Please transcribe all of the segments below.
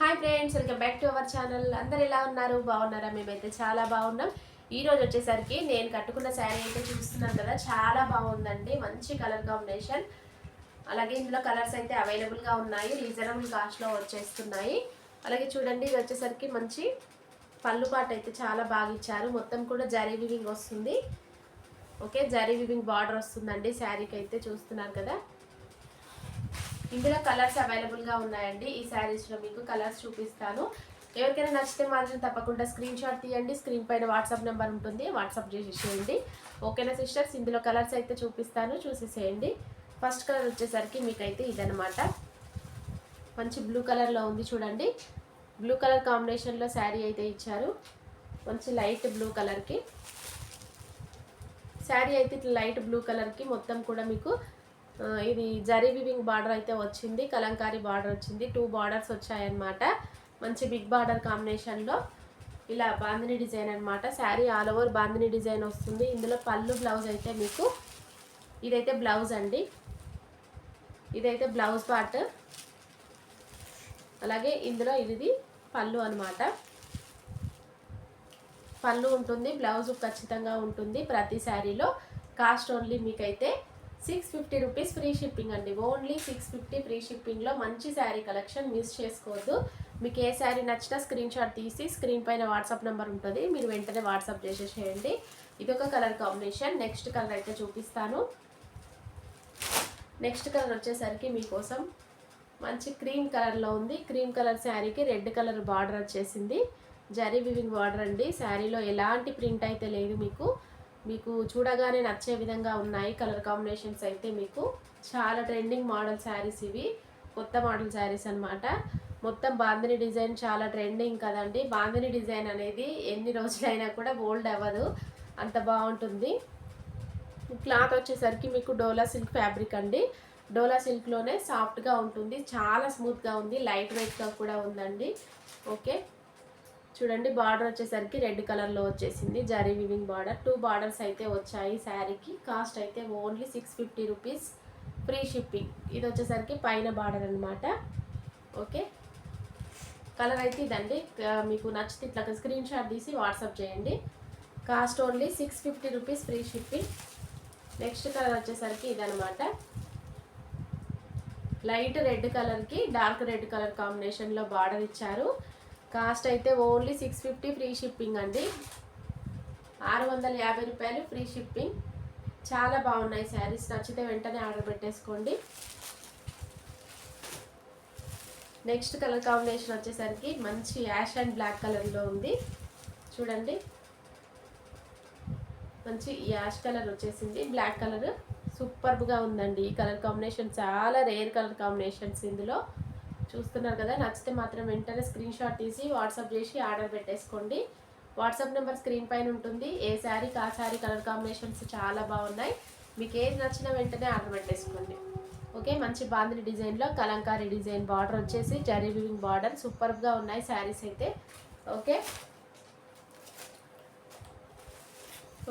Hi friends, welcome back to our channel. అందరు ఎలా ఉన్నారు? బాగున్నారా? మేమైతే చాలా బాగున్నాం. ఈ రోజు వచ్చేసరికి నేను కట్టుకున్న శారీ అయితే చూస్తున్నాను కదా, చాలా బాగుందండి. మంచి కలర్ కాంబినేషన్. అలాగే ఇందులో కలర్స్ అయితే అవైలబుల్గా ఉన్నాయి, రీజనబుల్ కాస్ట్లో వచ్చేస్తున్నాయి. అలాగే చూడండి, ఇది వచ్చేసరికి మంచి పళ్ళు పాట అయితే చాలా బాగా ఇచ్చారు. మొత్తం కూడా జరీ వివింగ్ వస్తుంది. ఓకే, జరీ వివింగ్ బార్డర్ వస్తుందండి శారీకి అయితే. చూస్తున్నారు కదా, ఇందులో కలర్స్ అవైలబుల్గా ఉన్నాయండి. ఈ శారీస్లో మీకు కలర్స్ చూపిస్తాను. ఎవరికైనా నచ్చితే మాత్రం తప్పకుండా స్క్రీన్ షాట్ తీయండి. స్క్రీన్ పైన వాట్సాప్ నెంబర్ ఉంటుంది, వాట్సాప్ చేసేసేయండి. ఓకేనా సిస్టర్స్? ఇందులో కలర్స్ అయితే చూపిస్తాను, చూసేసేయండి. ఫస్ట్ కలర్ వచ్చేసరికి మీకైతే ఇదనమాట. మంచి బ్లూ కలర్లో ఉంది చూడండి. బ్లూ కలర్ కాంబినేషన్లో శారీ అయితే ఇచ్చారు. మంచి లైట్ బ్లూ కలర్కి శారీ అయితే ఇట్లా లైట్ బ్లూ కలర్కి మొత్తం కూడా మీకు ఇది జరీ వివింగ్ బార్డర్ అయితే వచ్చింది, కలంకారీ బార్డర్ వచ్చింది. 2 బార్డర్స్ వచ్చాయన్నమాట. మంచి బిగ్ బార్డర్ కాంబినేషన్లో ఇలా బాందిని డిజైన్ అనమాట. Sari all over bandhani design వస్తుంది. ఇందులో పళ్ళు బ్లౌజ్ అయితే మీకు ఇదైతే బ్లౌజ్ అండి, ఇదైతే బ్లౌజ్ పార్ట్. అలాగే ఇందులో ఇది పళ్ళు అనమాట. పళ్ళు ఉంటుంది, బ్లౌజ్ ఖచ్చితంగా ఉంటుంది ప్రతి శారీలో. కాస్ట్ ఓన్లీ మీకైతే 650 రూపీస్, ఫ్రీ షిప్పింగ్ అండి. ఓన్లీ 650 ఫ్రీ షిప్పింగ్లో మంచి శారీ కలెక్షన్. మిస్ చేసుకోవద్దు. మీకు ఏ శారీ నచ్చినా స్క్రీన్ షాట్ తీసి స్క్రీన్ పైన వాట్సాప్ నెంబర్ ఉంటుంది, మీరు వెంటనే వాట్సాప్ చేసేసేయండి. ఇదొక కలర్ కాంబినేషన్. నెక్స్ట్ కలర్ అయితే చూపిస్తాను. నెక్స్ట్ కలర్ వచ్చేసరికి మీకోసం మంచి క్రీమ్ కలర్లో ఉంది. క్రీమ్ కలర్ శారీకి రెడ్ కలర్ బార్డర్ వచ్చేసింది. జరీ వివింగ్ బార్డర్ అండి. శారీలో ఎలాంటి ప్రింట్ అయితే లేదు, మీకు చూడగానే నచ్చే విధంగా ఉన్నాయి కలర్ కాంబినేషన్స్ అయితే. మీకు చాలా ట్రెండింగ్ మోడల్ శారీస్ ఇవి, కొత్త మోడల్ శారీస్ అనమాట. మొత్తం బాందిని డిజైన్ చాలా ట్రెండింగ్ కదండి. బాందిని డిజైన్ అనేది ఎన్ని రోజులైనా కూడా ఓల్డ్ అవ్వదు, అంత బాగుంటుంది. క్లాత్ వచ్చేసరికి మీకు డోలా సిల్క్ ఫ్యాబ్రిక్ అండి. డోలా సిల్క్లోనే సాఫ్ట్గా ఉంటుంది, చాలా స్మూత్గా ఉంది, లైట్ వెయిట్గా కూడా ఉందండి. ఓకే, చూడండి బార్డర్ వచ్చేసరికి రెడ్ కలర్లో వచ్చేసింది, జరీ వివింగ్ బార్డర్. 2 బార్డర్స్ అయితే వచ్చాయి శారీకి. కాస్ట్ అయితే ఓన్లీ 650 రూపీస్, ఫ్రీ షిప్పింగ్. ఇది వచ్చేసరికి పైన బార్డర్ అనమాట. ఓకే, కలర్ అయితే ఇదండి. మీకు నచ్చితే ఇట్లా స్క్రీన్ షాట్ తీసి వాట్సాప్ చేయండి. Cost only 650 rupees, free shipping. Next colour వచ్చేసరికి ఇదనమాట. లైట్ రెడ్ కలర్కి డార్క్ రెడ్ కలర్ కాంబినేషన్లో బార్డర్ ఇచ్చారు. కాస్ట్ అయితే ఓన్లీ 650, ఫ్రీ షిప్పింగ్ అండి. 650 రూపాయలు, ఫ్రీ షిప్పింగ్. చాలా బాగున్నాయి శారీస్. నచ్చితే వెంటనే ఆర్డర్ పెట్టేసుకోండి. నెక్స్ట్ కలర్ కాంబినేషన్ వచ్చేసరికి మంచి యాష్ అండ్ బ్లాక్ కలర్లో ఉంది చూడండి. మంచి యాష్ కలర్ వచ్చేసింది, బ్లాక్ కలర్ సూపర్గా ఉందండి. ఈ కలర్ కాంబినేషన్ చాలా రేర్ కలర్ కాంబినేషన్స్ ఇందులో. చూస్తున్నారు కదా, నచ్చితే మాత్రం వెంటనే స్క్రీన్ షాట్ తీసి వాట్సాప్ చేసి ఆర్డర్ పెట్టేసుకోండి. వాట్సాప్ నెంబర్ స్క్రీన్ పైన ఉంటుంది. ఏ శారీకి ఆ శారీ కలర్ కాంబినేషన్స్ చాలా బాగున్నాయి. మీకు ఏది నచ్చినా వెంటనే ఆర్డర్ పెట్టేసుకోండి. ఓకే, మంచి బాందిని డిజైన్లో కలంకారీ డిజైన్ బార్డర్ వచ్చేసి జరీ వివింగ్ బార్డర్. సూపర్గా ఉన్నాయి శారీస్ అయితే. ఓకే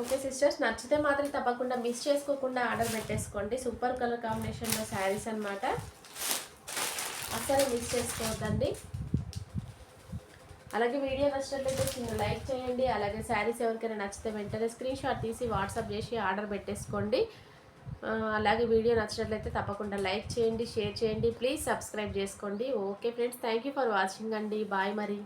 ఓకే సిస్టర్స్, నచ్చితే మాత్రం తప్పకుండా మిస్ చేసుకోకుండా ఆర్డర్ పెట్టేసుకోండి. సూపర్ కలర్ కాంబినేషన్లో శారీస్ అనమాట, అస్సలు మిస్ చేసుకోవద్దండి. అలాగే వీడియో నచ్చినట్లయితే చిన్న లైక్ చేయండి. అలాగే శారీస్ ఎవరికైనా నచ్చితే వెంటనే స్క్రీన్ షాట్ తీసి వాట్సాప్ చేసి ఆర్డర్ పెట్టేసుకోండి. అలాగే వీడియో నచ్చినట్లయితే తప్పకుండా లైక్ చేయండి, షేర్ చేయండి, ప్లీజ్ సబ్స్క్రైబ్ చేసుకోండి. Okay friends, thank you for watching అండి. బాయ్ మరి.